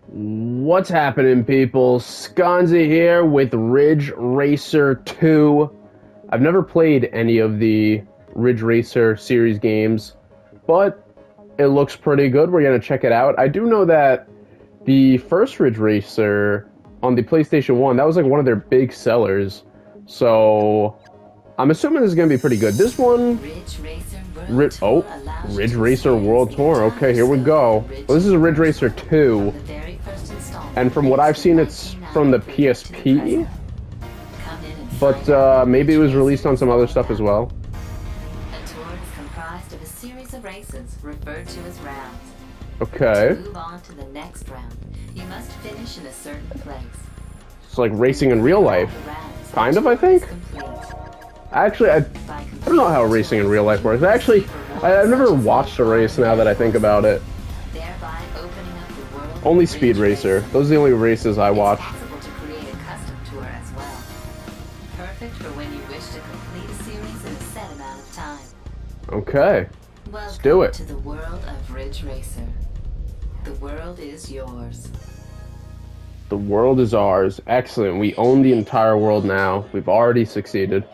What's happening, people? SconzE here with Ridge Racer 2. I've never played any of the Ridge Racer series games, but it looks pretty good. We're going to check it out. I do know that the first Ridge Racer on the PlayStation 1, that was like one of their big sellers. So I'm assuming this is going to be pretty good. This one... Ridge Racer World Tour. Okay, here we go. Well, this is a Ridge Racer 2. And from what I've seen, it's from the PSP. But maybe it was released on some other stuff as well. A tour is comprised of a series of races referred to as rounds. Okay. To move on to the next round, you must finish in a certain place. It's like racing in real life. Kind of, I think. Actually, I don't know how racing in real life works. Actually, I've never watched a race now that I think about it. Only Speed Racer. Those are the only races I watch. It's possible to create a custom tour as well. Perfect for when you wish to complete a series in a set amount of time. Okay. Let's do it. To the world of Ridge Racer. The world is yours. The world is ours. Excellent. We own the entire world now. We've already succeeded.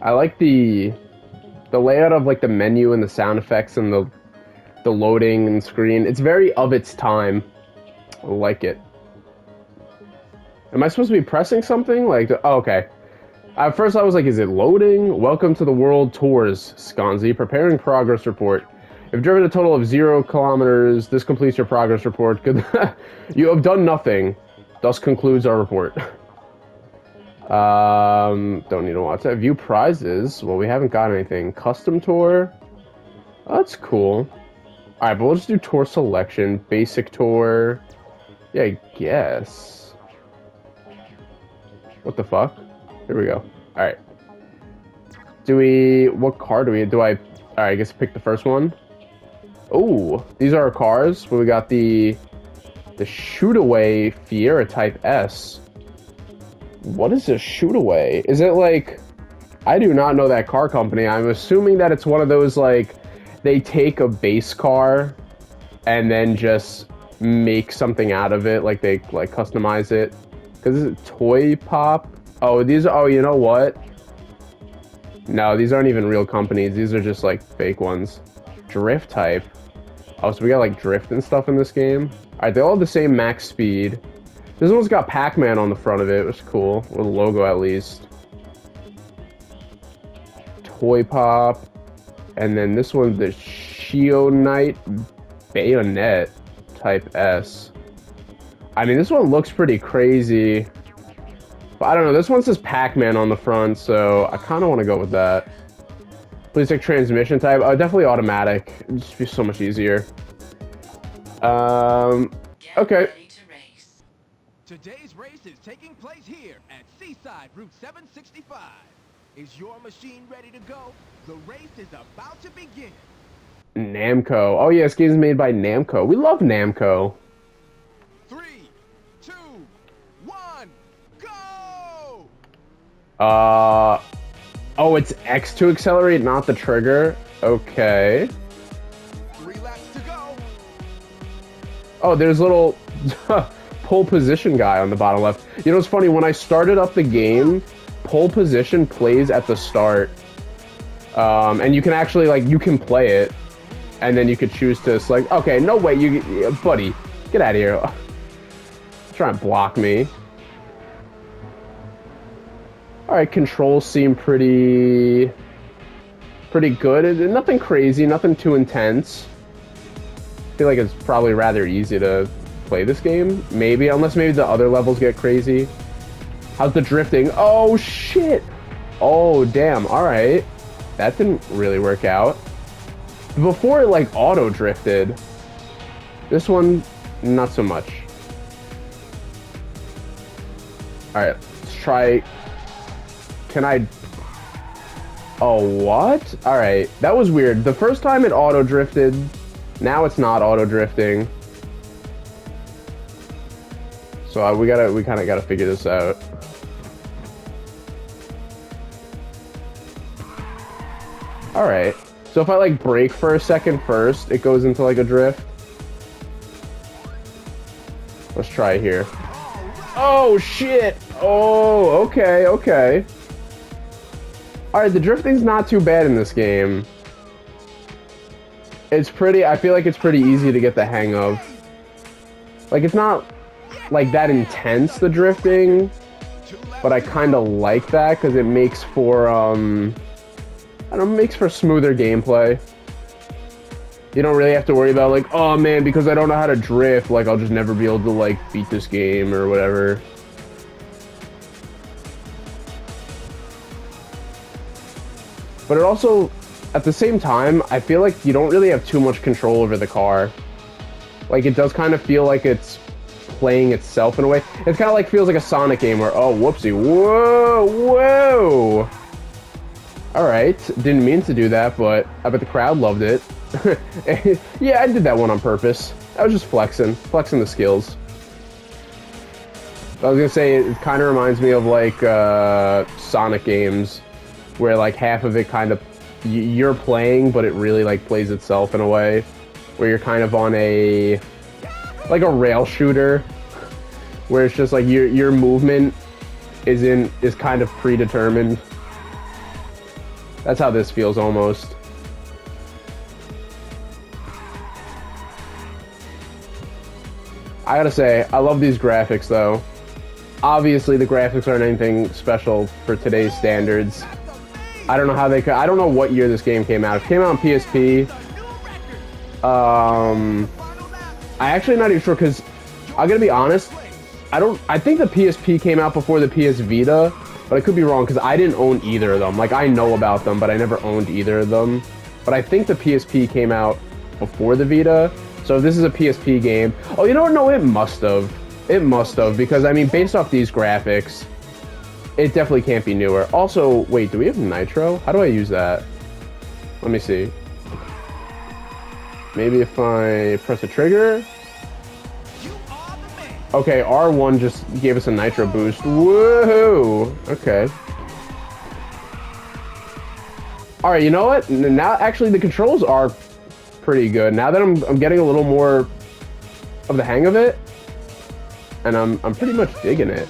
I like the layout of like the menu and the sound effects and the loading and screen. It's very of its time. I like it. Am I supposed to be pressing something? Like, oh, okay. At first I was like, is it loading? Welcome to the World Tours, SconzE. Preparing progress report. You've driven a total of 0 kilometers. This completes your progress report. Good. You have done nothing. Thus concludes our report. Don't need to watch that. View prizes. Well, we haven't got anything. Custom tour. Oh, that's cool. Alright, but we'll just do tour selection. Basic tour. Yeah, I guess. What the fuck? Here we go. Alright. What car do we... Alright, I guess pick the first one. Oh, these are our cars. But we got the Shootaway Fiera Type S. What is a Shootaway? Is it like... I do not know that car company. I'm assuming that it's one of those, like, they take a base car and then just make something out of it. Like, they, like, customize it. Because is it Toy Pop? Oh, these are... Oh, you know what? No, these aren't even real companies. These are just, like, fake ones. Drift type. Oh, so we got, like, drift and stuff in this game. Alright, they all have the same max speed. This one's got Pac-Man on the front of it, which is cool. With a logo, at least. Toy Pop. And then this one's the Shionite Bayonet Type S. I mean, this one looks pretty crazy. But I don't know, this one says Pac-Man on the front, so I kind of want to go with that. Please take transmission type. Definitely automatic. It'd just be so much easier. Okay. Today's race is taking place here at Seaside Route 765. Is your machine ready to go? The race is about to begin. Namco. Oh yeah, this game is made by Namco. We love Namco. 3, 2, 1, go! Oh, it's X to accelerate, not the trigger. Okay. 3 laps to go. Oh, there's little pole position guy on the bottom left. You know, it's funny, when I started up the game, pole position plays at the start. And you can actually, like, you can play it. And then you could choose to select, okay, no way, buddy, get out of here. Try and block me. Alright, controls seem pretty good. Nothing crazy, nothing too intense. I feel like it's probably rather easy to play this game. Maybe, unless maybe the other levels get crazy. How's the drifting? Oh, shit! Oh, damn, alright. That didn't really work out. Before it, like, auto-drifted. This one, not so much. Alright, let's try... Can I... Oh, what? Alright, that was weird. The first time it auto-drifted, now it's not auto-drifting. So we kind of gotta figure this out. Alright. So if I like brake for a second first, it goes into like a drift. Let's try it here. Oh shit! Oh, okay, okay. Alright, the drifting's not too bad in this game. It's pretty, I feel like it's pretty easy to get the hang of. Like, it's not like that intense, the drifting, but I kind of like that because it makes for, I don't know, makes for smoother gameplay. You don't really have to worry about, like, oh man, because I don't know how to drift, like, I'll just never be able to, like, beat this game or whatever. But it also, at the same time, I feel like you don't really have too much control over the car. Like, it does kind of feel like it's playing itself in a way. It's kind of like, feels like a Sonic game where, oh, whoopsie, whoa, whoa! Alright, didn't mean to do that, but I bet the crowd loved it. Yeah, I did that one on purpose. I was just flexing the skills. I was gonna say, it kind of reminds me of, like, Sonic games, where, like, half of it kind of, you're playing, but it really, like, plays itself in a way, where you're kind of on a, like a rail shooter, where it's just, like, your movement is kind of predetermined. That's how this feels, almost. I gotta say, I love these graphics, though. Obviously, the graphics aren't anything special for today's standards. I don't know how they could. I don't know what year this game came out. It came out on PSP. I actually not even sure because I'm gonna be honest. I think the PSP came out before the PS Vita, but I could be wrong because I didn't own either of them. Like, I know about them, but I never owned either of them. But I think the PSP came out before the Vita. So if this is a PSP game, oh, you know what? No, it must have. It must have, because I mean, based off these graphics, it definitely can't be newer. Also, wait, do we have nitro? How do I use that? Let me see. Maybe if I press a trigger? Okay, R1 just gave us a nitro boost. Woohoo! Okay. Alright, you know what? Now, actually, the controls are pretty good. Now that I'm getting a little more of the hang of it, and I'm pretty much digging it.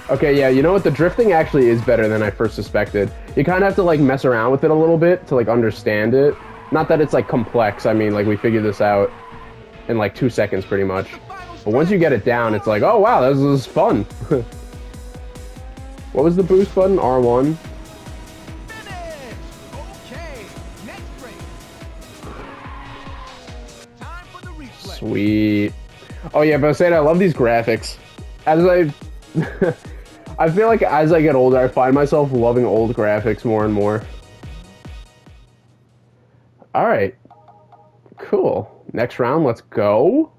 Okay, yeah, you know what? The drifting actually is better than I first suspected. You kind of have to, like, mess around with it a little bit to, like, understand it. Not that it's, like, complex. I mean, like, we figured this out in, like, 2 seconds, pretty much. But once you get it down, it's like, oh, wow, this is fun. What was the boost button? R1? Sweet. Oh, yeah, but I said I love these graphics. As I... I feel like as I get older, I find myself loving old graphics more and more. Alright. Cool. Next round, let's go.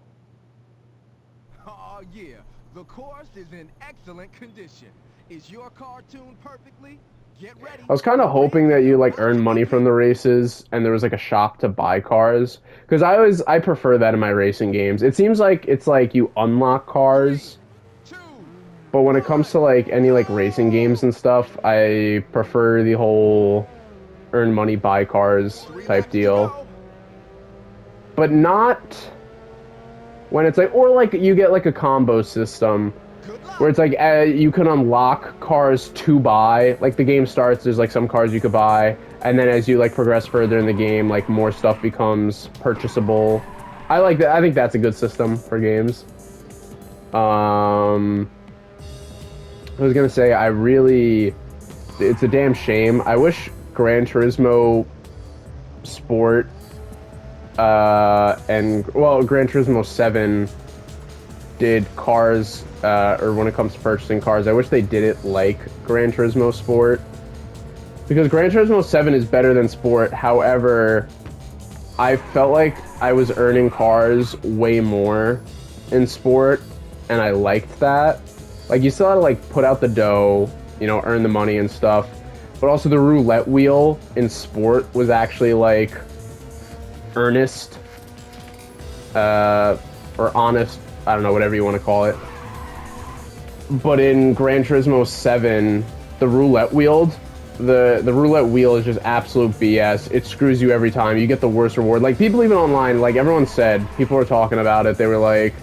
Oh, yeah. The course is in excellent condition. Is your car tuned perfectly? Get ready. I was kind of hoping that you, like, earn money from the races and there was, like, a shop to buy cars. Because I prefer that in my racing games. It seems like it's like you unlock cars. But when it comes to, like, any, like, racing games and stuff, I prefer the whole earn money, buy cars type deal. But not when it's, like, or, like, you get, like, a combo system where it's, like, you can unlock cars to buy. Like, the game starts, there's, like, some cars you could buy, and then as you, like, progress further in the game, like, more stuff becomes purchasable. I like that. I think that's a good system for games. I was gonna say, it's a damn shame. I wish Gran Turismo Sport, Gran Turismo 7 did cars, or when it comes to purchasing cars, I wish they did it like Gran Turismo Sport. Because Gran Turismo 7 is better than Sport, however, I felt like I was earning cars way more in Sport, and I liked that. Like, you still had to, like, put out the dough, you know, earn the money and stuff. But also the roulette wheel in Sport was actually, like, earnest, or honest, I don't know, whatever you want to call it. But in Gran Turismo 7, the roulette wheel the roulette wheel is just absolute BS. It screws you every time. You get the worst reward. Like, people even online, like, everyone said, people were talking about it. They were like,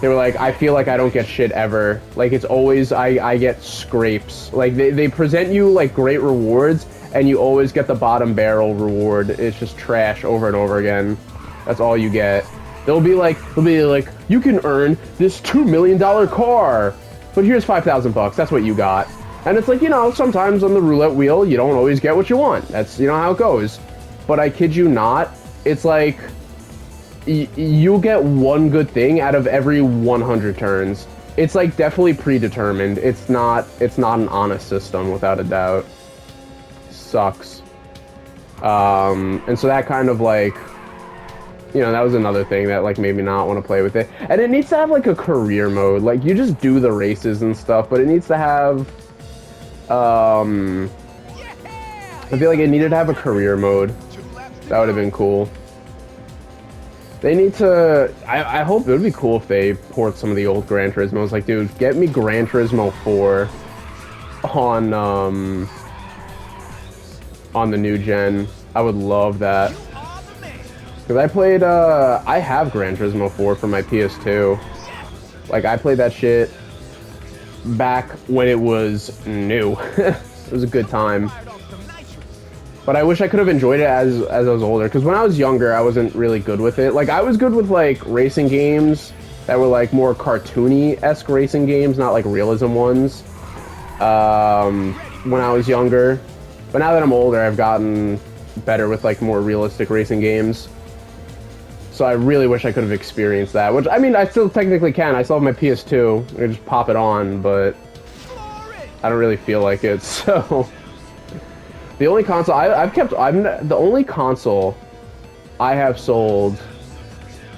I feel like I don't get shit ever. Like, it's always, I get scrapes. Like, they present you, like, great rewards, and you always get the bottom barrel reward. It's just trash over and over again. That's all you get. They'll be like, you can earn this $2 million car, but here's 5,000 bucks. That's what you got. And it's like, you know, sometimes on the roulette wheel, you don't always get what you want. That's, you know, how it goes. But I kid you not, it's like, you'll get one good thing out of every 100 turns. It's like definitely predetermined. It's not an honest system, without a doubt. Sucks. And so that kind of like, you know, that was another thing that like made me not want to play with it. And it needs to have like a career mode. Like, you just do the races and stuff, but it needs to have, I feel like it needed to have a career mode. That would have been cool. They need to, I hope it would be cool if they port some of the old Gran Turismos. Like, dude, get me Gran Turismo 4 on the new gen. I would love that. Because I played, I have Gran Turismo 4 for my PS2. Like, I played that shit back when it was new. It was a good time. But I wish I could have enjoyed it as I was older. Because when I was younger, I wasn't really good with it. Like, I was good with, like, racing games that were, like, more cartoony-esque racing games, not, like, realism ones. When I was younger. But now that I'm older, I've gotten better with, like, more realistic racing games. So I really wish I could have experienced that. Which, I mean, I still technically can. I still have my PS2. I can just pop it on, but I don't really feel like it, so... The only console the only console I have sold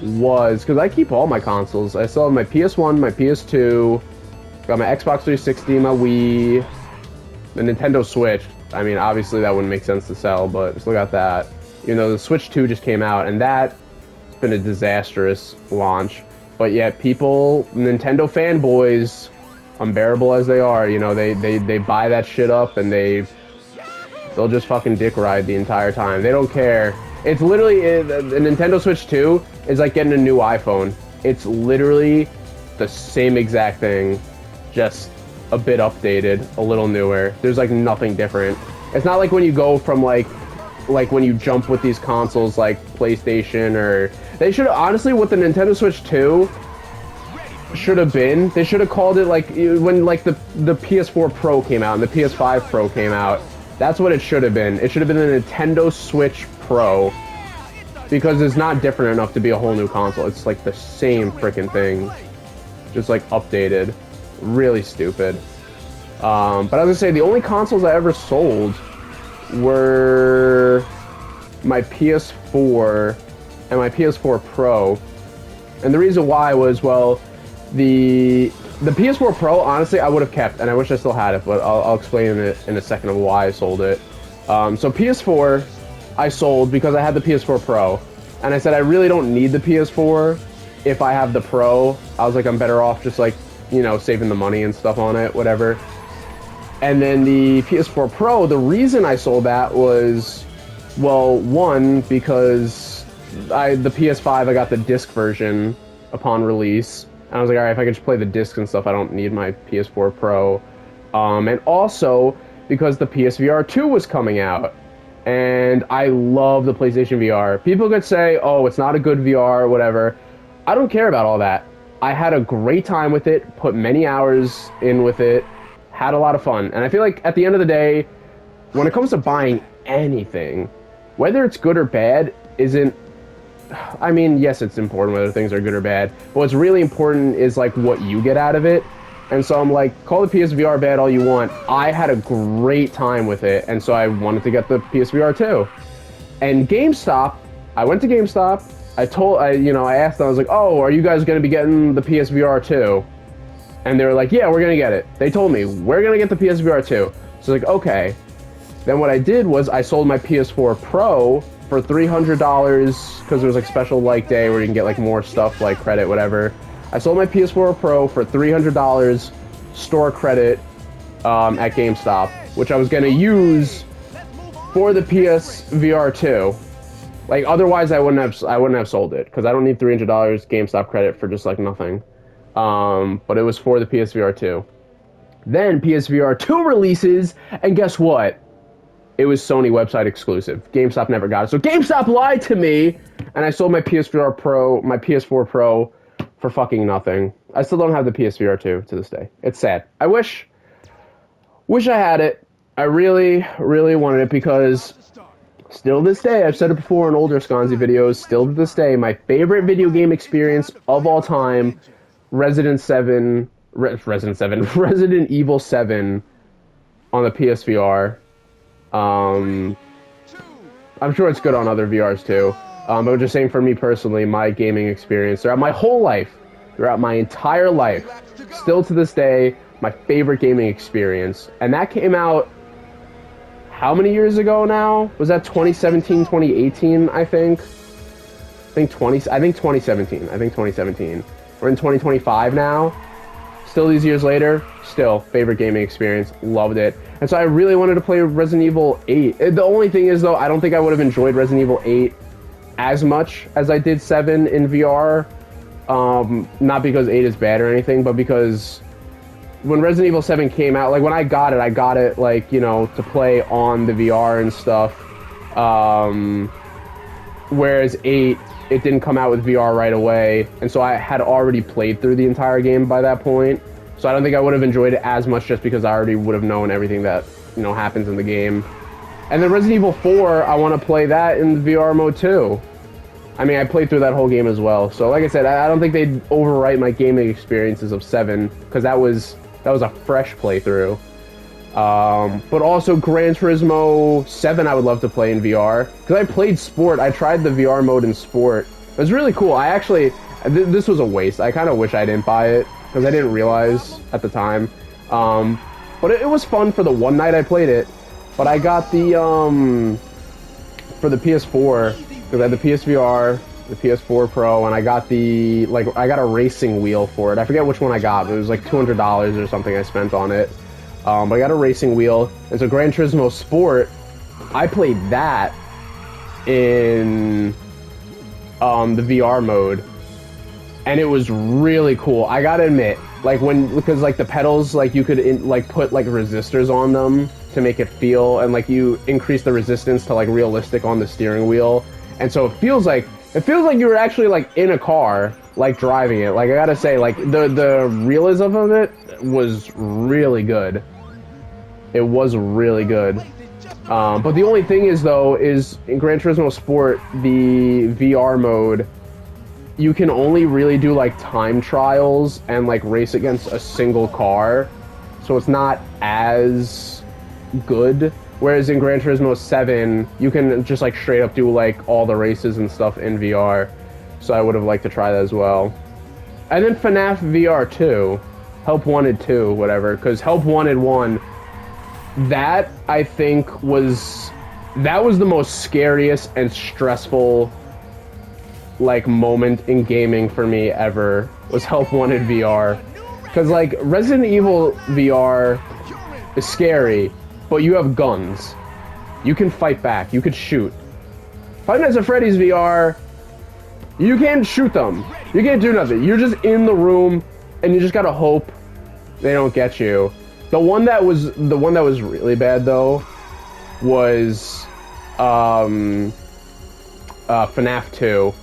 was, because I keep all my consoles. I still have my PS1, my PS2, got my Xbox 360, my Wii, the Nintendo Switch. I mean, obviously that wouldn't make sense to sell, but I still got that. You know, the Switch 2 just came out, and that's been a disastrous launch. But yet people, Nintendo fanboys, unbearable as they are, you know, they buy that shit up, and they'll just fucking dick ride the entire time. They don't care. It's literally, the Nintendo Switch 2 is like getting a new iPhone. It's literally the same exact thing, just a bit updated, a little newer. There's like nothing different. It's not like when you go from like when you jump with these consoles like PlayStation, or they should honestly, what the Nintendo Switch 2 should have been, they should have called it like when like the PS4 Pro came out and the PS5 Pro came out. That's what it should have been. It should have been the Nintendo Switch Pro, because it's not different enough to be a whole new console. It's like the same freaking thing, just like updated. Really stupid. But as I say, the only consoles I ever sold were my PS4 and my PS4 Pro. And the reason why was, well, the PS4 Pro, honestly, I would have kept, and I wish I still had it, but I'll explain it in a second of why I sold it. So PS4, I sold because I had the PS4 Pro, and I said I really don't need the PS4 if I have the Pro. I was like, I'm better off just like, you know, saving the money and stuff on it, whatever. And then the PS4 Pro, the reason I sold that was, well, one, because the PS5, I got the disc version upon release. And I was like, all right, if I can just play the discs and stuff, I don't need my PS4 Pro. And also, because the PSVR 2 was coming out. And I love the PlayStation VR. People could say, oh, it's not a good VR, whatever. I don't care about all that. I had a great time with it, put many hours in with it, had a lot of fun. And I feel like at the end of the day, when it comes to buying anything, whether it's good or bad isn't... I mean, yes, it's important whether things are good or bad, but what's really important is like what you get out of it. And so I'm like, call the PSVR bad all you want. I had a great time with it, and so I wanted to get the PSVR 2. And GameStop, I went to GameStop. I asked them, I was like, oh, are you guys going to be getting the PSVR 2? And they were like, yeah, we're going to get it. They told me, we're going to get the PSVR 2. So I was like, okay. Then what I did was I sold my PS4 Pro for $300, because there was like special like day where you can get like more stuff like credit, whatever. I sold my PS4 Pro for $300 store credit at GameStop, which I was gonna use for the PSVR 2. Like, otherwise I wouldn't have sold it, because I don't need $300 GameStop credit for just like nothing. But it was for the PSVR 2. Then PSVR 2 releases, and guess what? It was Sony website exclusive. GameStop never got it. So GameStop lied to me, and I sold my PSVR Pro, my PS4 Pro, for fucking nothing. I still don't have the PSVR 2 to this day. It's sad. I wish I had it. I really, really wanted it, because still to this day, I've said it before in older SconzE videos, still to this day, my favorite video game experience of all time, Resident Evil 7 on the PSVR. I'm sure it's good on other VRs too. But I'm just saying, for me personally, my gaming experience throughout my whole life, throughout my entire life, still to this day, my favorite gaming experience. And that came out how many years ago now? Was that 2017, 2018, I think? I think 2017. We're in 2025 now. Still these years later, still favorite gaming experience. Loved it. And so I really wanted to play Resident Evil 8. The only thing is, though, I don't think I would have enjoyed Resident Evil 8 as much as I did 7 in VR. Not because 8 is bad or anything, but because when Resident Evil 7 came out, like, when I got it, like, you know, to play on the VR and stuff. Whereas 8, it didn't come out with VR right away, and so I had already played through the entire game by that point. So I don't think I would have enjoyed it as much, just because I already would have known everything that, you know, happens in the game. And then Resident Evil 4, I want to play that in the VR mode too. I mean, I played through that whole game as well. So like I said, I don't think they'd overwrite my gaming experiences of 7, because that was a fresh playthrough. But also Gran Turismo 7 I would love to play in VR, because I played Sport. I tried the VR mode in Sport. It was really cool. I actually, this was a waste. I kind of wish I didn't buy it, because I didn't realize at the time. But it was fun for the one night I played it. But I got the, for the PS4, because I had the PSVR, the PS4 Pro, and I got I got a racing wheel for it. I forget which one I got, but it was like $200 or something I spent on it. But I got a racing wheel, and so Gran Turismo Sport, I played that in the VR mode, and it was really cool. I gotta admit, like, because like the pedals, like you could put like resistors on them to make it feel, and like you increase the resistance to like realistic on the steering wheel, and so it feels like you were actually like in a car, like driving it. Like, I gotta say, like the realism of it was really good. It was really good. But the only thing is, though, is in Gran Turismo Sport, the VR mode, you can only really do like time trials and like race against a single car, so it's not as good. Whereas in Gran Turismo 7, you can just like straight up do like all the races and stuff in VR. So I would have liked to try that as well. And then FNAF VR 2, Help Wanted 2, whatever, because Help Wanted 1, that I think was the most scariest and stressful like moment in gaming for me ever, was Help Wanted VR. Because like Resident Evil VR is scary, but you have guns. You can fight back. You could shoot. Five Nights at Freddy's VR, you can't shoot them. You can't do nothing. You're just in the room, and you just gotta hope they don't get you. The one that was really bad though was FNAF 2.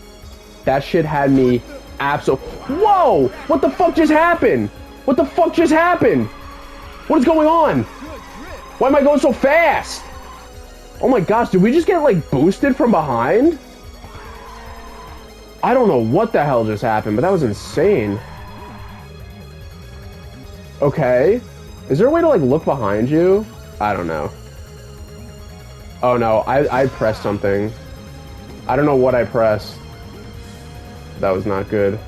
That shit had me Whoa! What the fuck just happened? What the fuck just happened? What is going on? Why am I going so fast? Oh my gosh, did we just get like boosted from behind? I don't know what the hell just happened, but that was insane. Okay. Is there a way to like look behind you? I don't know. Oh no, I pressed something. I don't know what I pressed. That was not good.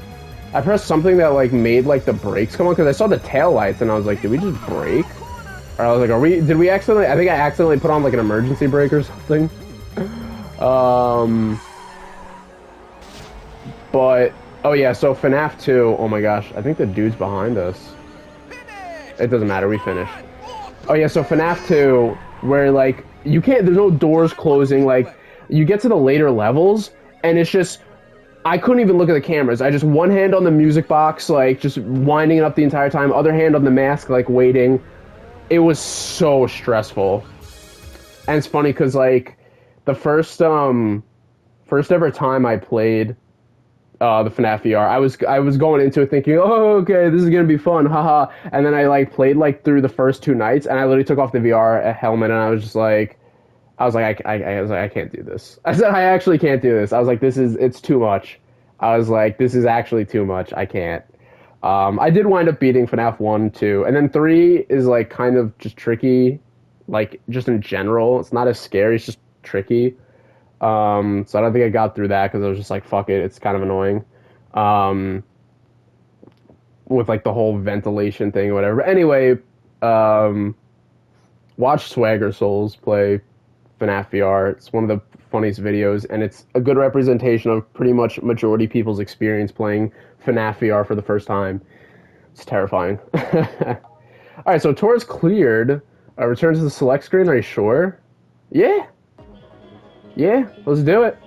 I pressed something that like made like the brakes come on, because I saw the tail lights and I was like, did we just brake? Or I was like, did we accidentally, I think I accidentally put on like an emergency brake or something. But, oh yeah, so FNAF 2, oh my gosh, I think the dude's behind us. It doesn't matter, we finished. Oh yeah, so FNAF 2, where like you can't, there's no doors closing. Like you get to the later levels, and it's just I couldn't even look at the cameras. I just one hand on the music box, like just winding it up the entire time. Other hand on the mask, like waiting. It was so stressful. And it's funny because like the first ever time I played the FNAF VR, I was going into it thinking, oh okay, this is gonna be fun, haha. And then I like played like through the first 2 nights, and I literally took off the VR helmet, and I was just like, I can't do this. I said I actually can't do this. I was like, it's too much. I was like, this is actually too much. I can't. I did wind up beating FNAF 1, 2, and then 3 is like kind of just tricky, like just in general. It's not as scary, it's just tricky. So I don't think I got through that because I was just like, fuck it, it's kind of annoying. With like the whole ventilation thing or whatever. But anyway, watch Swagger Souls play FNAF VR. It's one of the funniest videos, and it's a good representation of pretty much majority people's experience playing FNAF VR for the first time. It's terrifying. Alright, so tour is cleared. Return to the select screen, are you sure? Yeah. Yeah, let's do it.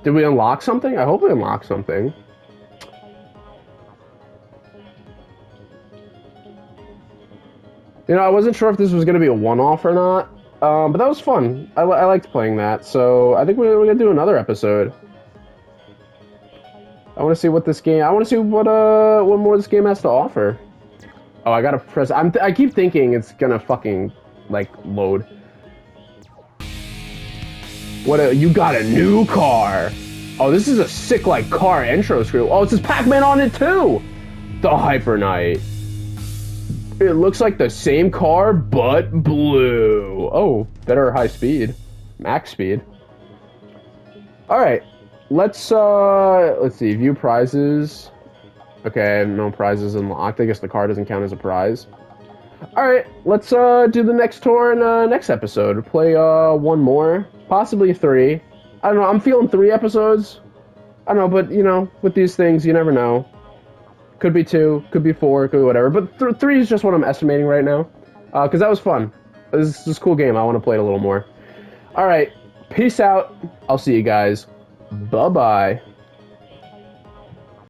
Did we unlock something? I hope we unlocked something. You know, I wasn't sure if this was going to be a one-off or not, but that was fun. I liked playing that, so I think we're going to do another episode. I want to see what this game... I want to see what more this game has to offer. Oh, I gotta press... I keep thinking it's gonna fucking, like, load. You got a new car! Oh, this is a sick, like, car intro screen. Oh, it says Pac-Man on it, too! The Hyper Knight. It looks like the same car, but blue. Oh, better high speed. Max speed. Alright. Let's see. View prizes. Okay, no prizes unlocked. I guess the car doesn't count as a prize. Alright, let's do the next tour in next episode. Play one more. Possibly 3. I don't know, I'm feeling 3 episodes. I don't know, but you know, with these things, you never know. Could be 2, could be 4, could be whatever. But 3 is just what I'm estimating right now. Because that was fun. This is a cool game. I want to play it a little more. Alright, peace out. I'll see you guys. Bye-bye.